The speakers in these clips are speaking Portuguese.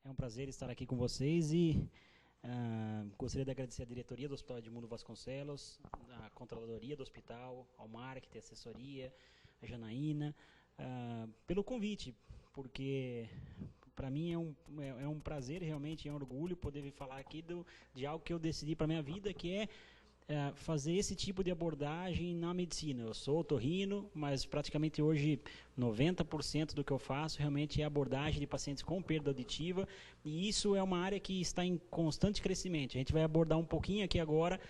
É um prazer estar aqui com vocês e gostaria de agradecer à diretoria do Hospital Edmundo Vasconcelos, à controladoria do hospital, ao marketing, à assessoria, a Janaína, pelo convite, porque para mim é um prazer, realmente é um orgulho poder vir falar aqui de algo que eu decidi para a minha vida, que é fazer esse tipo de abordagem na medicina. Eu sou otorrino, mas praticamente hoje 90% do que eu faço realmente é abordagem de pacientes com perda auditiva, e isso é uma área que está em constante crescimento. A gente vai abordar um pouquinho aqui agora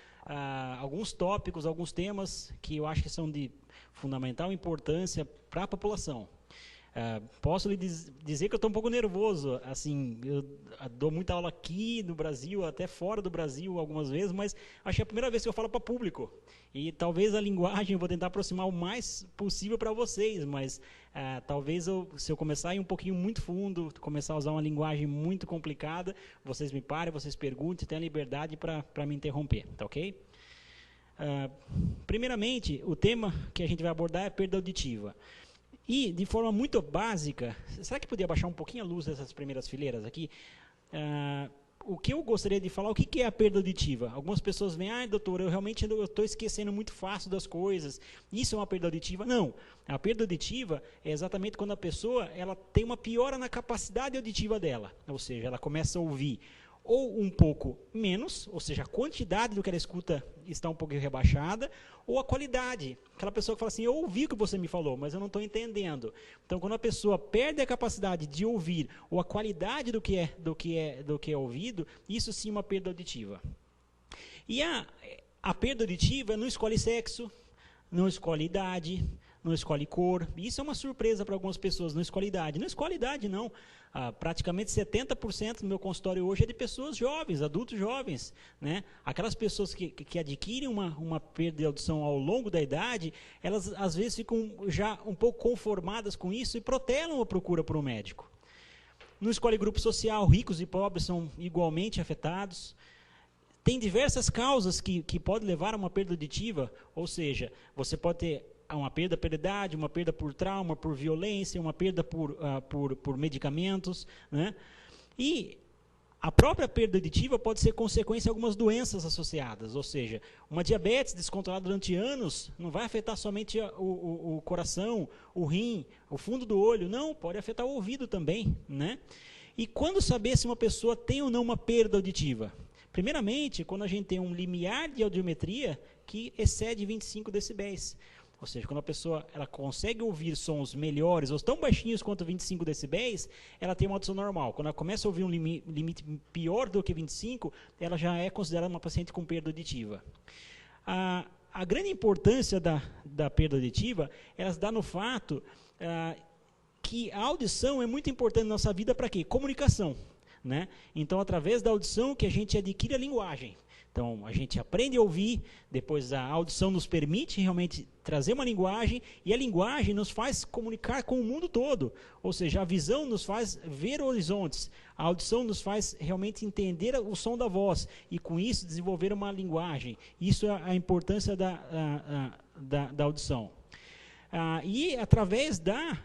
alguns tópicos, alguns temas que eu acho que são de fundamental importância para a população. Posso lhe dizer que eu estou um pouco nervoso, assim, eu dou muita aula aqui no Brasil, até fora do Brasil algumas vezes, mas acho que é a primeira vez que eu falo para público, e talvez a linguagem eu vou tentar aproximar o mais possível para vocês, mas talvez se eu começar a ir um pouquinho muito fundo, começar a usar uma linguagem muito complicada, vocês me parem, vocês perguntem, tenham liberdade para me interromper, tá ok? Primeiramente, o tema que a gente vai abordar é perda auditiva. E, de forma muito básica, será que podia baixar um pouquinho a luz dessas primeiras fileiras aqui? O que eu gostaria de falar, o que é a perda auditiva? Algumas pessoas vêm, doutor, eu realmente estou esquecendo muito fácil das coisas, isso é uma perda auditiva? Não, a perda auditiva é exatamente quando a pessoa ela tem uma piora na capacidade auditiva dela, ou seja, ela começa a ouvir ou um pouco menos, ou seja, a quantidade do que ela escuta está um pouco rebaixada, ou a qualidade. Aquela pessoa que fala assim, eu ouvi o que você me falou, mas eu não estou entendendo. Então, quando a pessoa perde a capacidade de ouvir, ou a qualidade do que é ouvido, isso sim é uma perda auditiva. E a perda auditiva não escolhe sexo, não escolhe idade, não escolhe cor. Isso é uma surpresa para algumas pessoas, não escolhe idade. Não escolhe idade, não. Praticamente 70% do meu consultório hoje é de pessoas jovens, adultos jovens, né? Aquelas pessoas que adquirem uma perda de audição ao longo da idade, elas às vezes ficam já um pouco conformadas com isso e protelam a procura por um médico. Não escolhe grupo social, ricos e pobres são igualmente afetados. Tem diversas causas que podem levar a uma perda auditiva, ou seja, você pode ter uma perda por idade, uma perda por trauma, por violência, uma perda por medicamentos, né? E a própria perda auditiva pode ser consequência de algumas doenças associadas, ou seja, uma diabetes descontrolada durante anos não vai afetar somente o coração, o rim, o fundo do olho, não, pode afetar o ouvido também, né? E quando saber se uma pessoa tem ou não uma perda auditiva? Primeiramente, quando a gente tem um limiar de audiometria que excede 25 decibéis. Ou seja, quando a pessoa ela consegue ouvir sons melhores, ou tão baixinhos quanto 25 decibéis, ela tem uma audição normal. Quando ela começa a ouvir um limite pior do que 25, ela já é considerada uma paciente com perda auditiva. A grande importância da perda auditiva, ela se dá no fato que a audição é muito importante na nossa vida para quê? Comunicação, né? Então, através da audição que a gente adquire a linguagem. Então, a gente aprende a ouvir, depois a audição nos permite realmente trazer uma linguagem, e a linguagem nos faz comunicar com o mundo todo. Ou seja, a visão nos faz ver horizontes, a audição nos faz realmente entender o som da voz, e com isso desenvolver uma linguagem. Isso é a importância da audição. E através da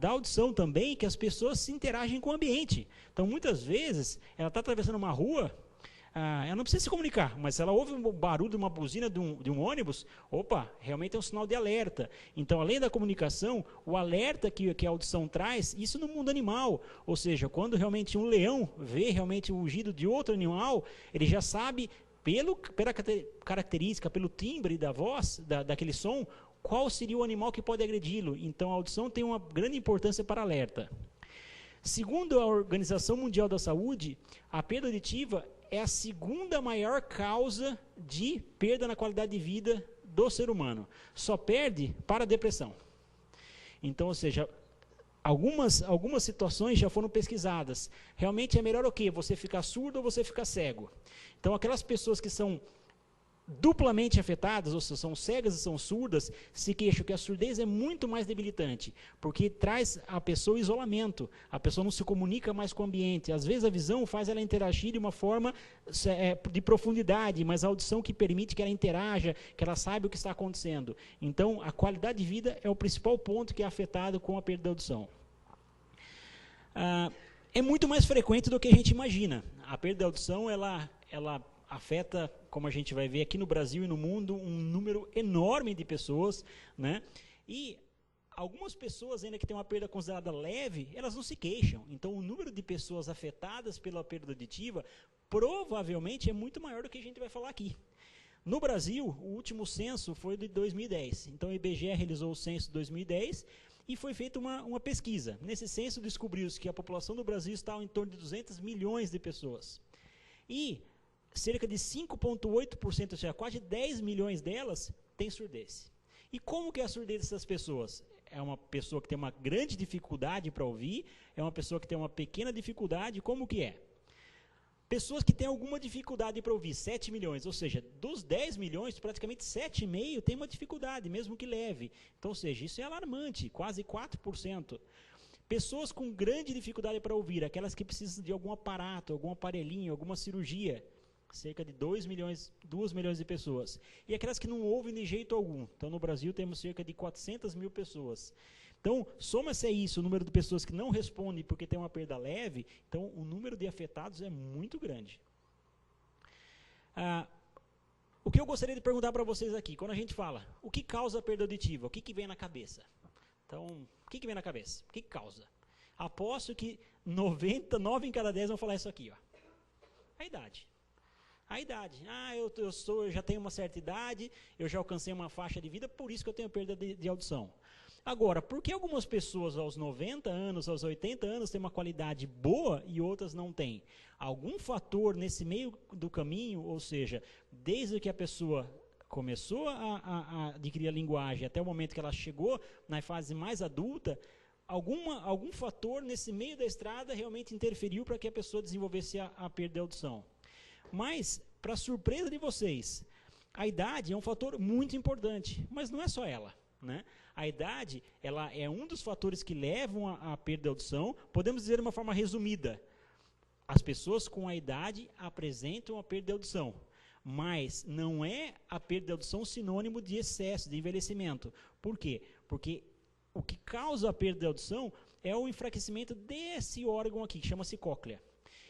audição também que as pessoas se interagem com o ambiente. Então, muitas vezes, ela está atravessando uma rua, ela não precisa se comunicar, mas se ela ouve um barulho de uma buzina de um ônibus, opa, realmente é um sinal de alerta. Então, além da comunicação, o alerta que a audição traz, isso no mundo animal. Ou seja, quando realmente um leão vê realmente o rugido de outro animal, ele já sabe, pela característica, pelo timbre da voz, daquele som, qual seria o animal que pode agredi-lo. Então, a audição tem uma grande importância para alerta. Segundo a Organização Mundial da Saúde, a perda auditiva é a segunda maior causa de perda na qualidade de vida do ser humano. Só perde para a depressão. Então, ou seja, algumas situações já foram pesquisadas. Realmente é melhor o quê? Você ficar surdo ou você ficar cego? Então, aquelas pessoas que são duplamente afetadas, ou seja, são cegas e são surdas, se queixam que a surdez é muito mais debilitante, porque traz a pessoa isolamento, a pessoa não se comunica mais com o ambiente, às vezes a visão faz ela interagir de uma forma de profundidade, mas a audição que permite que ela interaja, que ela saiba o que está acontecendo. Então, a qualidade de vida é o principal ponto que é afetado com a perda da audição. é muito mais frequente do que a gente imagina. A perda de audição, ela afeta, como a gente vai ver aqui no Brasil e no mundo, um número enorme de pessoas, né? E algumas pessoas ainda que têm uma perda considerada leve, elas não se queixam. Então, o número de pessoas afetadas pela perda auditiva provavelmente é muito maior do que a gente vai falar aqui. No Brasil, o último censo foi de 2010. Então, o IBGE realizou o censo de 2010 e foi feita uma pesquisa. Nesse censo, descobriu-se que a população do Brasil está em torno de 200 milhões de pessoas. E cerca de 5,8%, ou seja, quase 10 milhões delas, têm surdez. E como que é a surdez dessas pessoas? É uma pessoa que tem uma grande dificuldade para ouvir, é uma pessoa que tem uma pequena dificuldade, como que é? Pessoas que têm alguma dificuldade para ouvir, 7 milhões, ou seja, dos 10 milhões, praticamente 7,5 têm uma dificuldade, mesmo que leve. Então, ou seja, isso é alarmante, quase 4%. Pessoas com grande dificuldade para ouvir, aquelas que precisam de algum aparato, algum aparelhinho, alguma cirurgia, cerca de 2 milhões de pessoas. E aquelas que não ouvem de jeito algum. Então, no Brasil, temos cerca de 400 mil pessoas. Então, soma-se a isso o número de pessoas que não respondem porque tem uma perda leve, então o número de afetados é muito grande. O que eu gostaria de perguntar para vocês aqui, quando a gente fala, o que causa a perda auditiva? O que vem na cabeça? Então, o que vem na cabeça? O que causa? Aposto que 9 em cada 10 vão falar isso aqui, ó. A idade. A idade. Eu já tenho uma certa idade, eu já alcancei uma faixa de vida, por isso que eu tenho perda de audição. Agora, por que algumas pessoas aos 90 anos, aos 80 anos, têm uma qualidade boa e outras não têm? Algum fator nesse meio do caminho, ou seja, desde que a pessoa começou a adquirir a linguagem até o momento que ela chegou na fase mais adulta, algum fator nesse meio da estrada realmente interferiu para que a pessoa desenvolvesse a perda de audição. Mas, para surpresa de vocês, a idade é um fator muito importante, mas não é só ela, né? A idade, ela é um dos fatores que levam à perda de audição. Podemos dizer de uma forma resumida, as pessoas com a idade apresentam a perda de audição, mas não é a perda de audição sinônimo de excesso, de envelhecimento. Por quê? Porque o que causa a perda de audição é o enfraquecimento desse órgão aqui, que chama-se cóclea.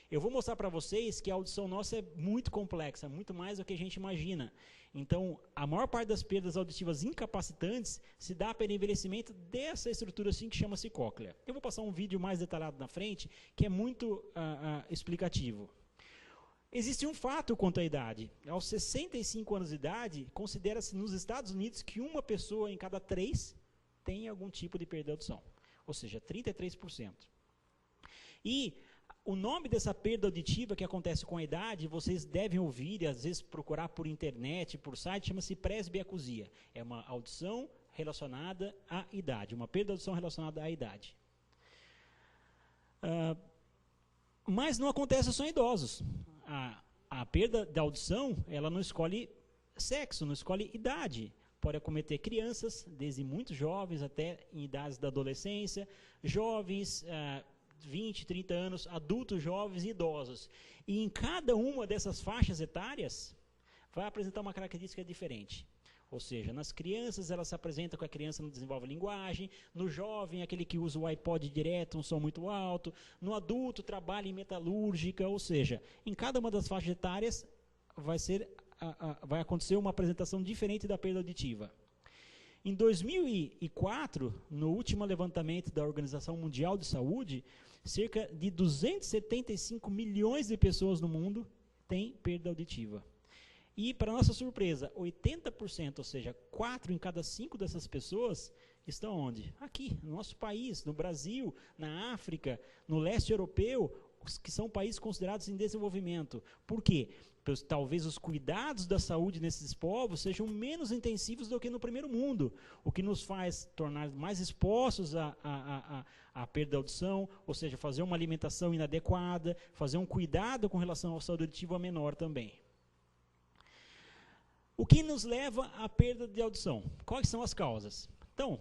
Eu vou mostrar para vocês que a audição nossa é muito complexa, muito mais do que a gente imagina. Então, a maior parte das perdas auditivas incapacitantes se dá pelo envelhecimento dessa estrutura assim que chama-se cóclea. Eu vou passar um vídeo mais detalhado na frente, que é muito explicativo. Existe um fato quanto à idade. Aos 65 anos de idade, considera-se nos Estados Unidos que uma pessoa em cada 3 tem algum tipo de perda de audição. Ou seja, 33%. E o nome dessa perda auditiva que acontece com a idade, vocês devem ouvir e às vezes procurar por internet, por site, chama-se presbiacusia. É uma audição relacionada à idade, uma perda de audição relacionada à idade. Mas não acontece só em idosos. A perda da audição, ela não escolhe sexo, não escolhe idade. Pode acometer crianças, desde muito jovens até em idades da adolescência, jovens, 20, 30 anos, adultos, jovens e idosos. E em cada uma dessas faixas etárias, vai apresentar uma característica diferente. Ou seja, nas crianças, ela se apresenta com a criança não desenvolve linguagem, no jovem, aquele que usa o iPod direto, um som muito alto, no adulto, trabalha em metalúrgica, ou seja, em cada uma das faixas etárias vai acontecer uma apresentação diferente da perda auditiva. Em 2004, no último levantamento da Organização Mundial de Saúde, cerca de 275 milhões de pessoas no mundo têm perda auditiva. E, para nossa surpresa, 80%, ou seja, 4 em cada 5 dessas pessoas estão onde? Aqui, no nosso país, no Brasil, na África, no leste europeu, que são países considerados em desenvolvimento. Por quê? Talvez os cuidados da saúde nesses povos sejam menos intensivos do que no primeiro mundo, o que nos faz tornar mais expostos à perda de audição, ou seja, fazer uma alimentação inadequada, fazer um cuidado com relação à saúde auditiva menor também. O que nos leva à perda de audição? Quais são as causas? Então,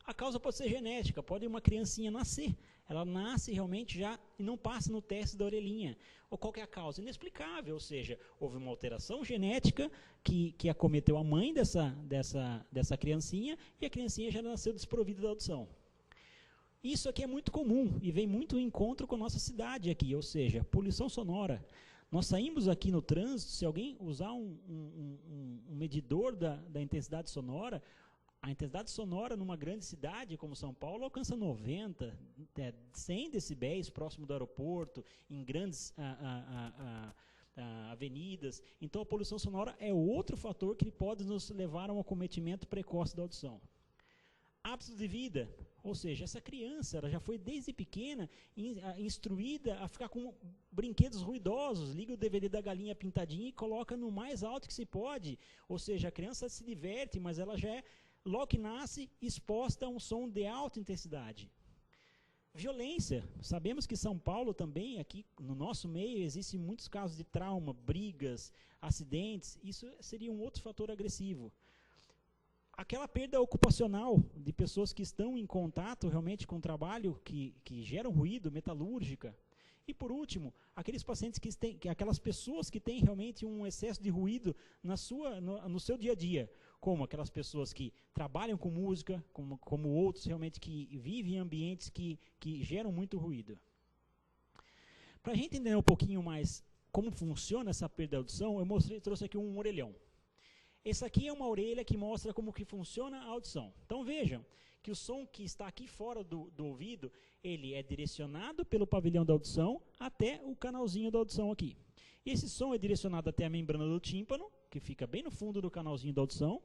a causa pode ser genética, pode uma criancinha nascer, ela nasce realmente já e não passa no teste da orelhinha. Ou qual que é a causa? Inexplicável, ou seja, houve uma alteração genética que acometeu a mãe dessa criancinha e a criancinha já nasceu desprovida da audição. Isso aqui é muito comum e vem muito em encontro com a nossa cidade aqui, ou seja, poluição sonora. Nós saímos aqui no trânsito, se alguém usar um medidor da intensidade sonora, a intensidade sonora numa grande cidade como São Paulo alcança 90, 100 decibéis próximo do aeroporto, em grandes avenidas. Então a poluição sonora é outro fator que pode nos levar a um acometimento precoce da audição. Hábitos de vida, ou seja, essa criança ela já foi desde pequena instruída a ficar com brinquedos ruidosos, liga o DVD da galinha pintadinha e coloca no mais alto que se pode, ou seja, a criança se diverte, mas ela já é, logo que nasce, exposta a um som de alta intensidade. Violência, sabemos que São Paulo também, aqui no nosso meio, existem muitos casos de trauma, brigas, acidentes, isso seria um outro fator agressivo. Aquela perda ocupacional de pessoas que estão em contato realmente com o trabalho que geram ruído, metalúrgica. E por último, aqueles pacientes aquelas pessoas que têm realmente um excesso de ruído no seu dia a dia, como aquelas pessoas que trabalham com música, como outros realmente que vivem em ambientes que geram muito ruído. Para a gente entender um pouquinho mais como funciona essa perda de audição, eu trouxe aqui um orelhão. Essa aqui é uma orelha que mostra como que funciona a audição. Então vejam que o som que está aqui fora do ouvido, ele é direcionado pelo pavilhão da audição até o canalzinho da audição aqui. Esse som é direcionado até a membrana do tímpano, que fica bem no fundo do canalzinho da audição.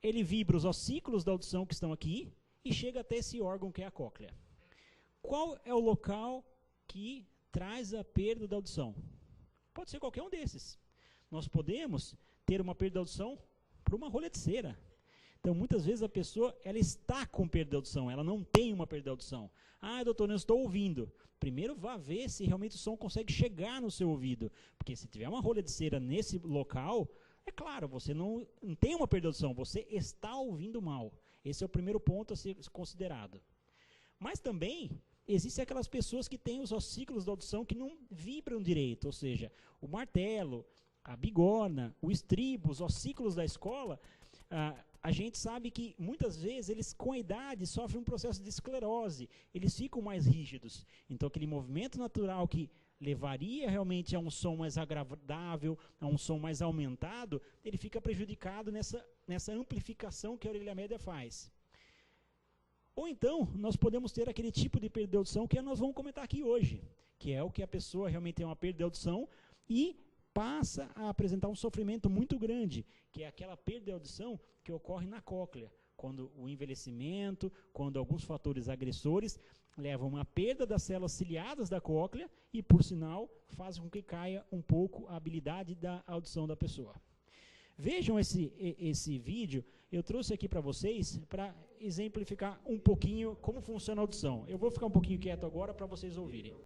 Ele vibra os ossículos da audição que estão aqui e chega até esse órgão que é a cóclea. Qual é o local que traz a perda da audição? Pode ser qualquer um desses. Nós podemos ter uma perda de audição por uma rolha de cera. Então, muitas vezes a pessoa ela está com perda de audição, ela não tem uma perda de audição. Ah, doutor, não estou ouvindo. Primeiro vá ver se realmente o som consegue chegar no seu ouvido. Porque se tiver uma rolha de cera nesse local, é claro, você não tem uma perda de audição, você está ouvindo mal. Esse é o primeiro ponto a ser considerado. Mas também existem aquelas pessoas que têm os ossículos da audição que não vibram direito, ou seja, o martelo, a bigorna, o estribo, os ossículos da escola, a gente sabe que muitas vezes eles com a idade sofrem um processo de esclerose, eles ficam mais rígidos. Então aquele movimento natural que levaria realmente a um som mais agradável, a um som mais aumentado, ele fica prejudicado nessa amplificação que a orelha média faz. Ou então, nós podemos ter aquele tipo de perda de audição que nós vamos comentar aqui hoje, que é o que a pessoa realmente tem uma perda de audição e passa a apresentar um sofrimento muito grande, que é aquela perda de audição que ocorre na cóclea, quando o envelhecimento, quando alguns fatores agressores levam a uma perda das células ciliadas da cóclea e, por sinal, fazem com que caia um pouco a habilidade da audição da pessoa. Vejam esse vídeo, eu trouxe aqui para vocês para exemplificar um pouquinho como funciona a audição. Eu vou ficar um pouquinho quieto agora para vocês ouvirem.